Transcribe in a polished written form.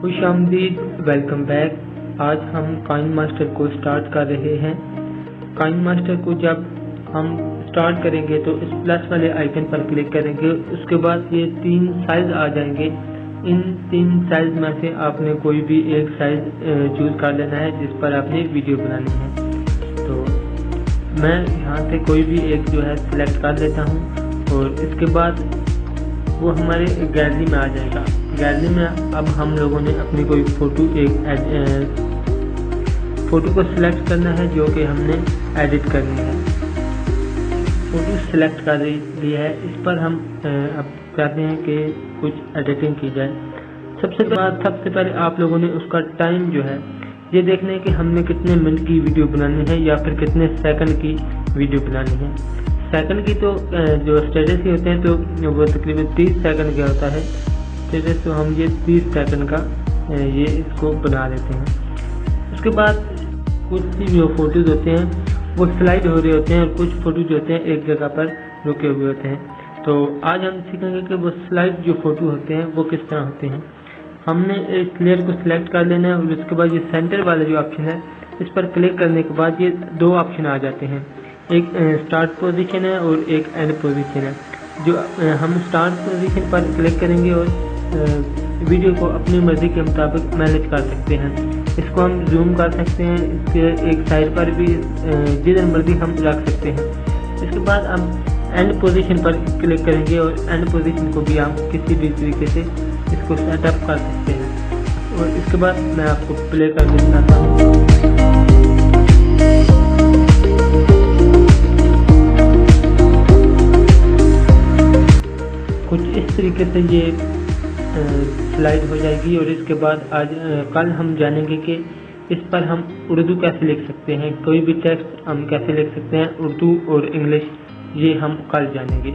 खुशामदीद, welcome back. आज हम Kine master को स्टार्ट कर रहे हैं। काइन मास्टर को जब हम स्टार्ट करेंगे तो इस प्लस वाले आइकन पर क्लिक करेंगे। उसके बाद ये 3 साइज आ जाएंगे। इन 3 साइज में से आपने कोई भी एक साइज चूज कर लेना है जिस पर आपने वीडियो बनानी है। तो मैं यहाँ से कोई भी एक जो है सिलेक्ट कर लेता हूँ और इसके बाद वो हमारे गैलरी में आ जाएगा। गैलरी में अब हम लोगों ने अपनी कोई फ़ोटो को सिलेक्ट करना है जो कि हमने एडिट करनी है। फ़ोटो सिलेक्ट कर ली है। इस पर हम अब कहते हैं कि कुछ एडिटिंग की जाए। सबसे पहले आप लोगों ने उसका टाइम जो है ये देखना है कि हमने कितने मिनट की वीडियो बनानी है या फिर कितने सेकंड की वीडियो बनानी है। सेकंड की तो जो स्टेटस ही होते हैं तो वो तकरीबन 30 सेकंड का होता है स्टेटस, तो हम ये 30 सेकंड का ये इसको बना लेते हैं। उसके बाद कुछ जो फोटोज होते हैं वो स्लाइड हो रहे होते हैं और कुछ फोटोज होते हैं एक जगह पर रुके हुए होते हैं। तो आज हम सीखेंगे कि वो स्लाइड जो फोटो होते हैं वो किस तरह होते हैं। हमने एक लेयर को सिलेक्ट कर लेना है और उसके बाद ये सेंटर वाला जो ऑप्शन है इस पर क्लिक करने के बाद ये 2 ऑप्शन आ जाते हैं। एक स्टार्ट पोजीशन है और एक एंड पोजीशन है। जो हम स्टार्ट पोजीशन पर क्लिक करेंगे और वीडियो को अपनी मर्जी के मुताबिक मैनेज कर सकते हैं। इसको हम जूम कर सकते हैं, इसके एक साइड पर भी जिधर मर्जी हम रख सकते हैं। इसके बाद हम एंड पोजीशन पर क्लिक करेंगे और एंड पोजीशन को भी हम किसी भी तरीके से इसको सेटअप कर सकते हैं। और इसके बाद मैं आपको प्ले करके दिखाता हूँ। कुछ इस तरीके से ये स्लाइड हो जाएगी। और इसके बाद कल हम जानेंगे कि इस पर हम उर्दू कैसे लिख सकते हैं, कोई भी टेक्स्ट हम कैसे लिख सकते हैं उर्दू और इंग्लिश, ये हम कल जानेंगे।